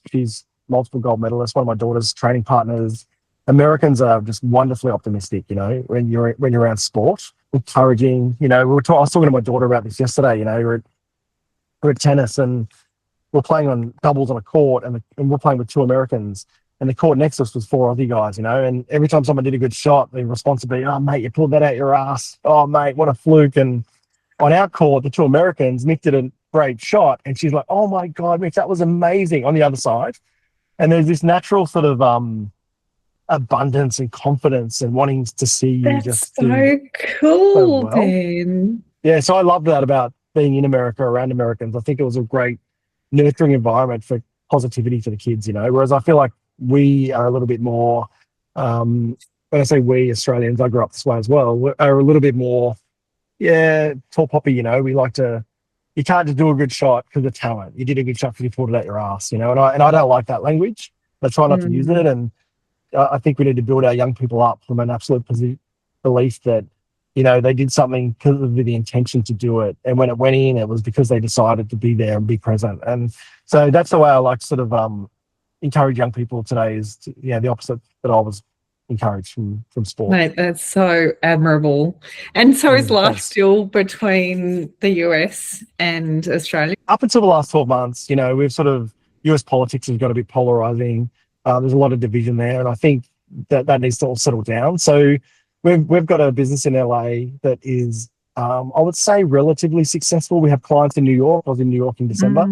she's multiple gold medalist, one of my daughter's training partners. Americans are just wonderfully optimistic, when you're around sport, encouraging. I was talking to my daughter about this yesterday. We're at tennis and we're playing on doubles on a court, and we're playing with 2 Americans, and the court next to us was 4 Aussie guys. And every time someone did a good shot, the response would be, "Oh mate, you pulled that out your ass. Oh mate, what a fluke." And on our court, the 2 Americans, Mick did a great shot, and she's like, "Oh my God, Mick, that was amazing." On the other side, and there's this natural sort of abundance and confidence and wanting to see you. That's just so cool, well. Ben. Yeah, so I love that about being in America around Americans. I think it was a great nurturing environment for positivity for the kids, whereas I feel like we are a little bit more, when I say we Australians, I grew up this way as well, are a little bit more, tall poppy, we like to, you can't just do a good shot because of talent. You did a good shot because you pulled it out your ass, and I don't like that language. I try not to use it, and I think we need to build our young people up from an absolute belief that, they did something because of the intention to do it. And when it went in, it was because they decided to be there and be present. And so that's the way I like to sort of encourage young people today is, the opposite that I was encouraged from sport. Mate, that's so admirable. And so is life still between the US and Australia? Up until the last 12 months, we've sort of, US politics has got a bit polarizing. There's a lot of division there, and I think that needs to all settle down. So we've got a business in LA that is, I would say, relatively successful. We have clients in New York. I was in New York in December.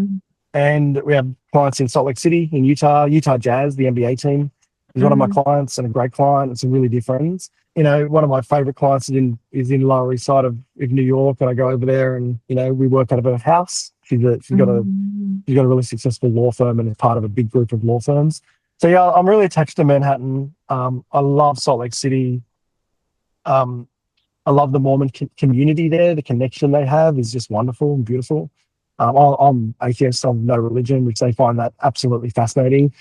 And we have clients in Salt Lake City, in Utah Jazz, the NBA team, is one of my clients and a great client. It's a really dear friends. One of my favorite clients is in Lower East Side of New York, and I go over there and, we work out of her house. She's got a really successful law firm and is part of a big group of law firms. So yeah, I'm really attached to Manhattan. I love Salt Lake City. I love the Mormon community there. The connection they have is just wonderful and beautiful. I'm atheist, I'm no religion, which they find that absolutely fascinating.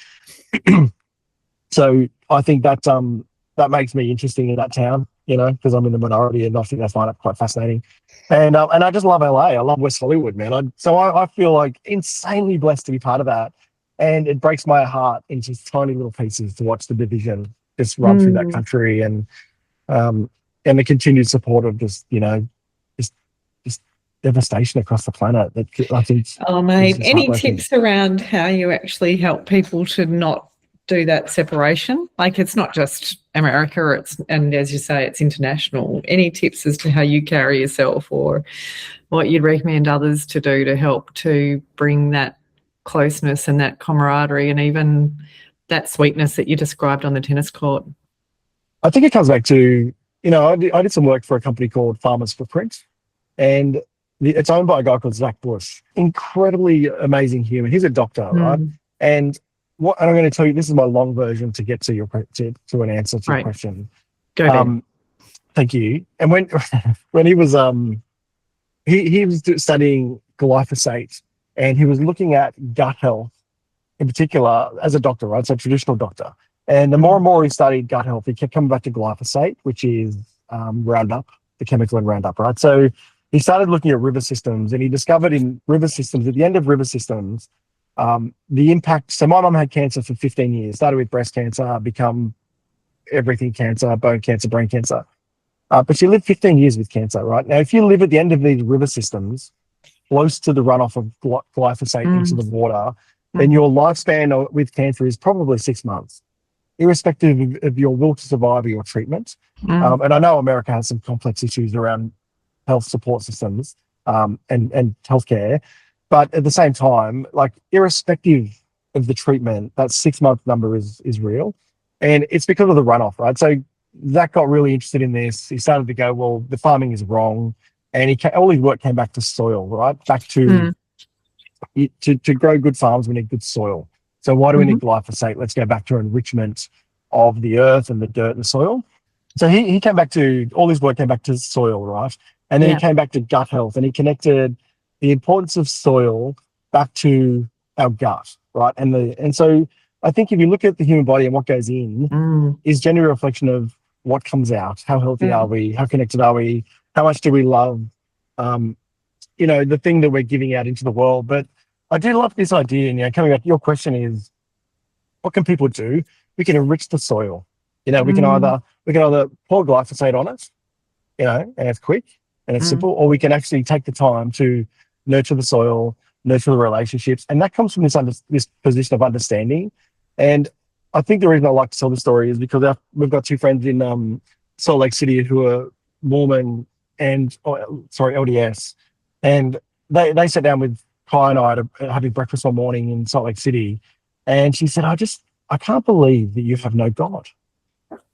So I think that makes me interesting in that town, because I'm in the minority, and I think they find it quite fascinating. And I just love LA. I love West Hollywood, man. So I feel like insanely blessed to be part of that. And it breaks my heart into tiny little pieces to watch the division just run through that country, and the continued support of just devastation across the planet. That I think. Oh, mate, any tips around how you actually help people to not do that separation? Like, it's not just America, and as you say, it's international. Any tips as to how you carry yourself, or what you'd recommend others to do to help to bring that closeness and that camaraderie and even that sweetness that you described on the tennis court? I think it comes back to, I did some work for a company called Farmers Footprint, and it's owned by a guy called Zach Bush. Incredibly amazing human. He's a doctor, right? And I'm going to tell you, this is my long version to get to to an answer to your question. Go ahead. Thank you. And when he was he was studying glyphosate, and he was looking at gut health in particular as a doctor, right? So traditional doctor. And the more and more he studied gut health, he kept coming back to glyphosate, which is Roundup, the chemical in Roundup, right? So he started looking at river systems, and he discovered in river systems, at the end of river systems, the impact. So my mum had cancer for 15 years, started with breast cancer, become everything cancer, bone cancer, brain cancer. But she lived 15 years with cancer, right? Now, if you live at the end of these river systems, close to the runoff of glyphosate into the water, then your lifespan with cancer is probably 6 months, irrespective of your will to survive or your treatment. And I know America has some complex issues around health support systems and healthcare. But at the same time, like, irrespective of the treatment, that 6 month number is real. And it's because of the runoff, right? So Zach got really interested in this. He started to go, well, the farming is wrong. And all his work came back to soil, right? Back to to grow good farms, we need good soil. So why do we need glyphosate? Let's go back to enrichment of the earth and the dirt and the soil. So he came back to, all his work came back to soil, right? And then he came back to gut health, and he connected the importance of soil back to our gut, right? And so I think if you look at the human body and what goes in is generally a reflection of what comes out. How healthy are we? How connected are we? How much do we love, the thing that we're giving out into the world? But I do love this idea, coming back, your question is, what can people do? We can enrich the soil. We can either pour glyphosate on it, and it's quick and it's simple, or we can actually take the time to nurture the soil, nurture the relationships. And that comes from this position of understanding. And I think the reason I like to tell the story is because we've got two friends in Salt Lake City who are Mormon and LDS, and they sat down with Kai and I having breakfast one morning in Salt Lake City, and she said, I can't believe that you have no God.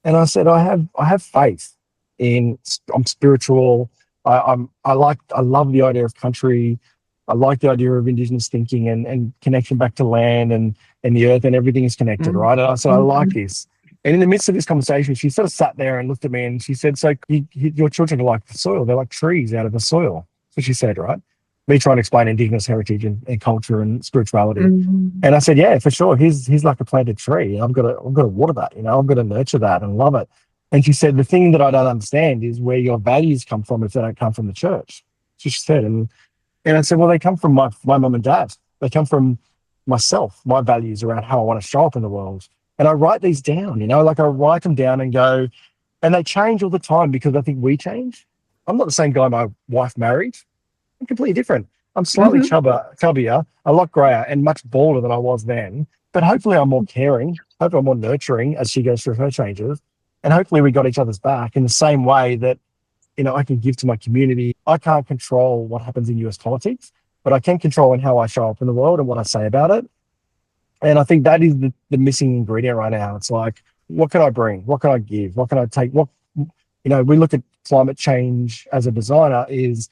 And I said, I have faith I'm spiritual. I love the idea of country. I like the idea of Indigenous thinking and connection back to land and the earth, and everything is connected, right? And I said, I like this. And in the midst of this conversation, she sort of sat there and looked at me and she said, so your children are like the soil. They're like trees out of the soil. So she said, right? Me trying to explain Indigenous heritage and culture and spirituality. And I said, yeah, for sure. He's like a planted tree. I've got to water that, I've got to nurture that and love it. And she said, the thing that I don't understand is where your values come from if they don't come from the church. So she said, and I said, well, they come from my mum and dad. They come from myself, my values around how I want to show up in the world. And I write these down, like I write them down and go, and they change all the time because I think we change. I'm not the same guy my wife married. I'm completely different. I'm slightly chubbier, a lot grayer, and much bolder than I was then. But hopefully I'm more caring. Hopefully I'm more nurturing as she goes through her changes. And hopefully we got each other's back in the same way that, I can give to my community. I can't control what happens in US politics, but I can control in how I show up in the world and what I say about it. And I think that is the missing ingredient right now. It's like, what can I bring? What can I give? What can I take? We look at climate change as a designer is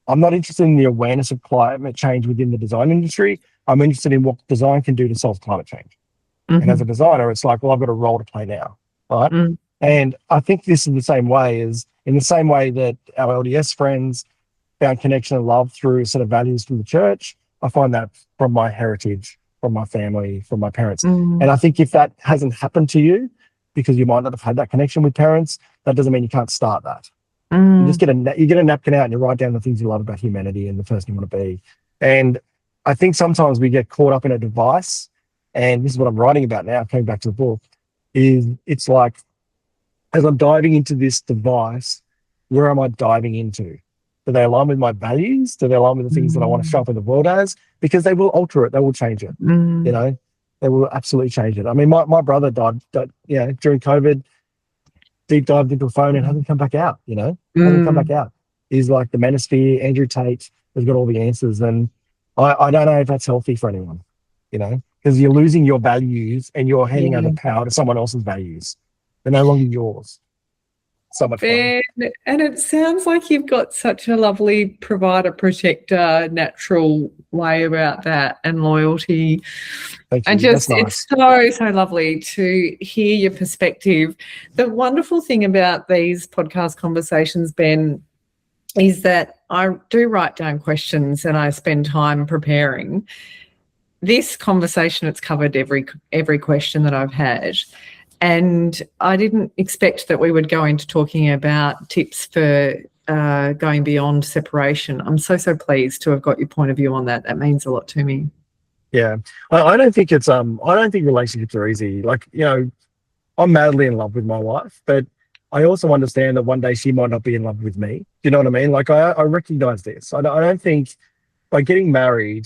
I'm not interested in the awareness of climate change within the design industry. I'm interested in what design can do to solve climate change. Mm-hmm. And as a designer, it's like, well, I've got a role to play now, right? Mm. And I think this is the same way that our LDS friends found connection and love through a set of values from the church. I find that from my heritage, from my family, from my parents. Mm. And I think if that hasn't happened to you, because you might not have had that connection with parents, that doesn't mean you can't start that. You just get a napkin out and you write down the things you love about humanity and the person you want to be. And I think sometimes we get caught up in a device, and this is what I'm writing about now, coming back to the book, is it's like, as I'm diving into this device, where am I diving into? Do they align with my values? Do they align with the things that I want to show up in the world as? Because they will alter it. They will change it. They will absolutely change it. I mean, my brother died during COVID, deep dived into a phone and hasn't come back out, hasn't come back out. He's like the manosphere, Andrew Tate has got all the answers. And I don't know if that's healthy for anyone, because you're losing your values and you're handing over power to someone else's values. They're no longer yours. So much fun. And it sounds like you've got such a lovely provider, protector, natural way about that, and loyalty. Thank you. And just, That's nice. it's so lovely to hear your perspective. The wonderful thing about these podcast conversations, Ben, is that I do write down questions and I spend time preparing. This conversation, it's covered every question that I've had. And I didn't expect that we would go into talking about tips for going beyond separation. I'm so pleased to have got your point of view on that. That means a lot to me. Yeah, I don't think it's I don't think relationships are easy. Like, I'm madly in love with my wife, but I also understand that one day she might not be in love with me. Do you know what I mean? Like, I recognize this. I don't think by getting married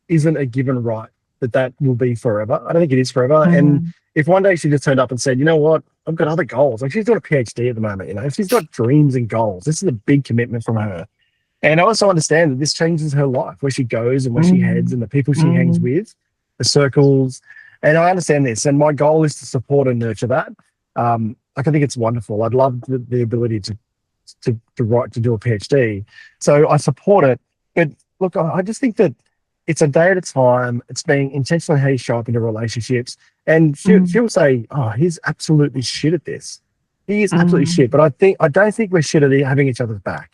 isn't a given right that will be forever. I don't think it is forever. And if one day she just turned up and said, you know what, I've got other goals. Like, she's got a PhD at the moment, she's got dreams and goals. This is a big commitment from her. And I also understand that this changes her life, where she goes and where she heads and the people she hangs with, the circles. And I understand this. And my goal is to support and nurture that. I think it's wonderful. I'd love the ability to do a PhD. So I support it. But look, I just think that it's a day at a time. It's being intentional how you show up into relationships. And she'll say, oh, he's absolutely shit at this. He is absolutely shit. But I don't think we're shit at having each other's back.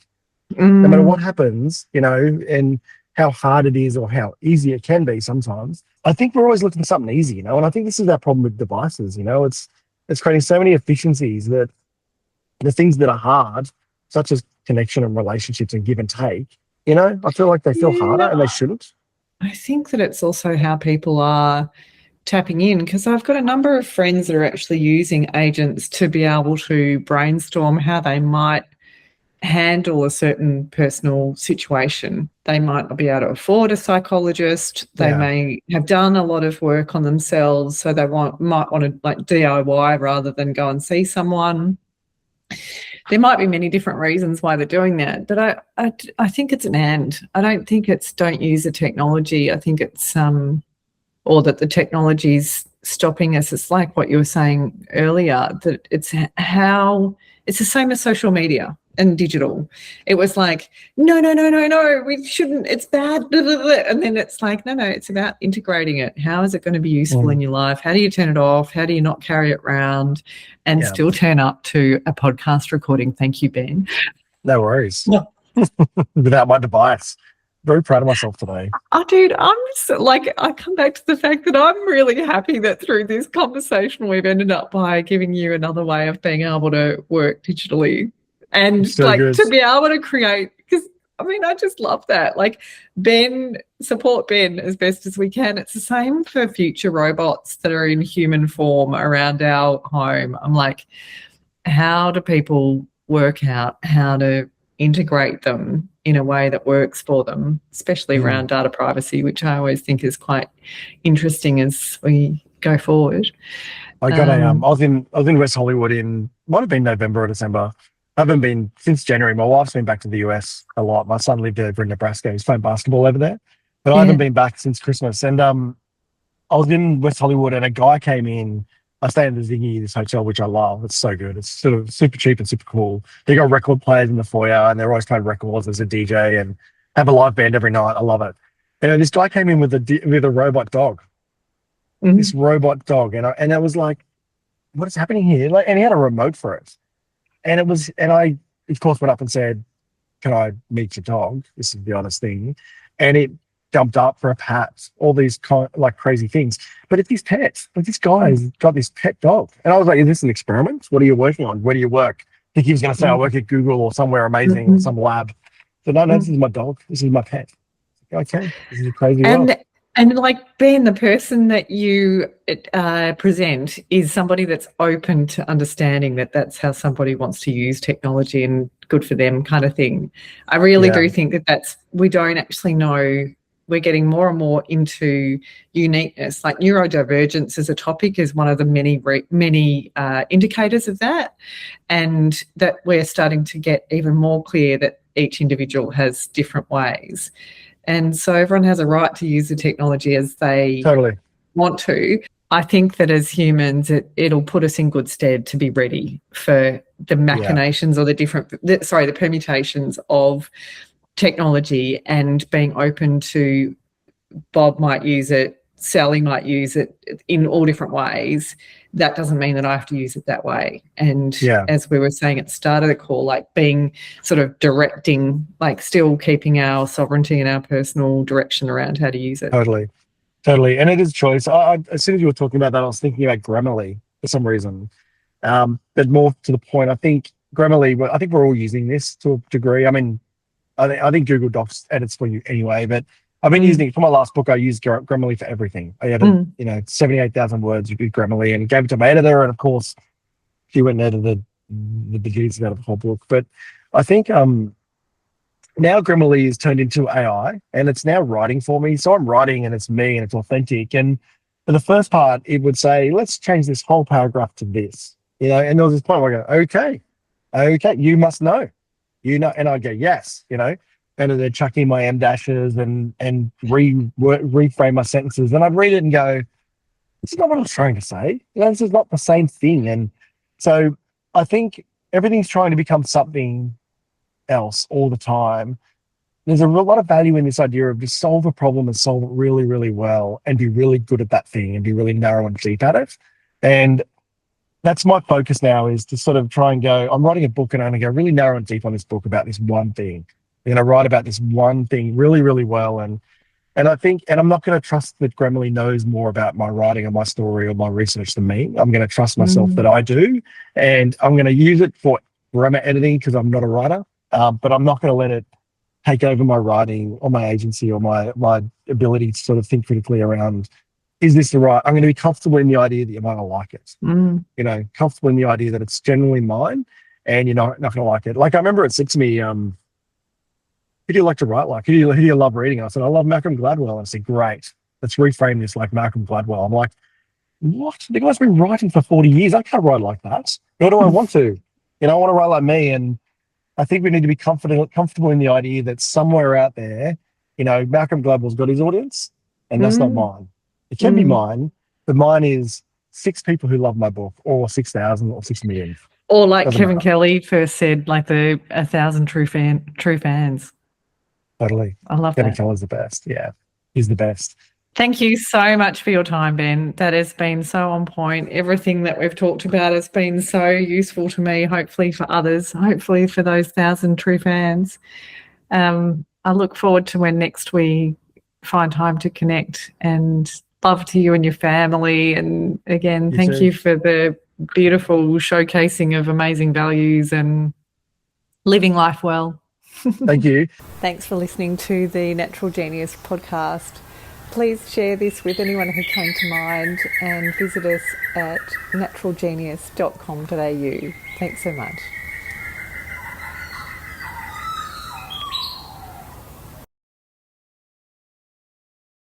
No matter what happens, and how hard it is or how easy it can be sometimes. I think we're always looking for something easy, and I think this is our problem with devices. It's creating so many efficiencies that the things that are hard, such as connection and relationships and give and take, I feel like they feel harder and they shouldn't. I think that it's also how people are tapping in, because I've got a number of friends that are actually using agents to be able to brainstorm how they might handle a certain personal situation. They might not be able to afford a psychologist. They may have done a lot of work on themselves, so they might want to like DIY rather than go and see someone. There might be many different reasons why they're doing that, but I think it's an and. I don't think it's don't use the technology. I think it's or that the technology's stopping us. It's like what you were saying earlier, that it's the same as social media and digital. It was like, no, we shouldn't, it's bad, and then it's like, no, it's about integrating it. How is it going to be useful in your life? How do you turn it off? How do you not carry it around and still turn up to a podcast recording? Thank you, Ben. No worries. Without my device. Very proud of myself today. Oh, dude, I'm just like, I come back to the fact that I'm really happy that through this conversation we've ended up by giving you another way of being able to work digitally. And so like good. To be able to create, because I mean, I just love that. Like support Ben as best as we can. It's the same for future robots that are in human form around our home. I'm like, how do people work out how to integrate them in a way that works for them, especially around data privacy, which I always think is quite interesting as we go forward. I got I was in West Hollywood might have been November or December, I haven't been since January. My wife's been back to the US a lot. My son lived over in Nebraska. He's playing basketball over there, but I haven't Yeah. been back since Christmas. And I was in West Hollywood, and a guy came in. I stay in the Ziggy, this hotel, which I love. It's so good. It's sort of super cheap and super cool. They got record players in the foyer, and they're always playing records as a DJ and have a live band every night. I love it. And this guy came in with a robot dog, Mhm. this robot dog, and I was like, "What is happening here?" Like, and he had a remote for it, and I of course went up and said, "Can I meet your dog?" This is the honest thing, and it jumped up for a pat, all these like crazy things. But it's his pet. Like, this guy's got this pet dog, and I was like, "Is this an experiment? What are you working on? Where do you work?" I think he was going to say, "I work at Google or somewhere amazing or some lab." So no, this is my dog. This is my pet. Okay, this is a crazy world. And like being the person that you present is somebody that's open to understanding that that's how somebody wants to use technology and good for them kind of thing. I really do think that we don't actually know. We're getting more and more into uniqueness. Like neurodivergence as a topic is one of the many indicators of that, and that we're starting to get even more clear that each individual has different ways. And so everyone has a right to use the technology as they want to. I think that as humans, it'll put us in good stead to be ready for the machinations or the permutations of technology, and being open to Bob might use it, Sally might use it in all different ways. That doesn't mean that I have to use it that way. And as we were saying at the start of the call, like being sort of directing, like still keeping our sovereignty and our personal direction around how to use it. Totally. And it is choice. As soon as you were talking about that, I was thinking about Grammarly for some reason. But more to the point, I think Grammarly, I think we're all using this to a degree. I mean, I think Google Docs edits for you anyway, but I've been using it for my last book. I used Grammarly for everything. I had 78,000 words with Grammarly, and gave it to my editor. And of course, she went and edited the bejesus out of the whole book. But I think now Grammarly is turned into AI, and it's now writing for me. So I'm writing, and it's me, and it's authentic. And for the first part, it would say, "Let's change this whole paragraph to this." And there was this point where I go, "Okay, you must know." And I go, "Yes," and then chuck in my M dashes and reframe my sentences. And I'd read it and go, "This is not what I was trying to say. This is not the same thing." And so I think everything's trying to become something else all the time. There's a lot of value in this idea of just solve a problem and solve it really, really well, and be really good at that thing and be really narrow and deep at it. And that's my focus now, is to sort of try and go, I'm writing a book, and I'm going to go really narrow and deep on this book about this one thing. I'm going to write about this one thing really, really well. And I think, and I'm not going to trust that Grammarly knows more about my writing or my story or my research than me. I'm going to trust myself that I do, and I'm going to use it for grammar editing because I'm not a writer, but I'm not going to let it take over my writing or my agency or my ability to sort of think critically around, is this the right? I'm going to be comfortable in the idea that you might not like it. Comfortable in the idea that it's generally mine, and you're not going to like it. Like, I remember it said to me, "Who do you like to write like? Who do you love reading?" I said, "I love Malcolm Gladwell." And I said, "Great, let's reframe this like Malcolm Gladwell." I'm like, "What? The guy's been writing for 40 years. I can't write like that. Nor do I want to. I want to write like me." And I think we need to be comfortable in the idea that somewhere out there, Malcolm Gladwell's got his audience, and that's not mine. It can be mine, but mine is 6 people who love my book, or 6,000 or 6 million. Or like Kevin Kelly first said, like 1,000 true fans. Totally. I love Kevin that. Kelly's the best. Yeah, he's the best. Thank you so much for your time, Ben. That has been so on point. Everything that we've talked about has been so useful to me, hopefully for others, hopefully for those 1,000 true fans. I look forward to when next we find time to connect, and love to you and your family. And again, thank you for the beautiful showcasing of amazing values and living life well. Thank you. Thanks for listening to the Natural Genius podcast. Please share this with anyone who came to mind, and visit us at naturalgenius.com.au. Thanks so much.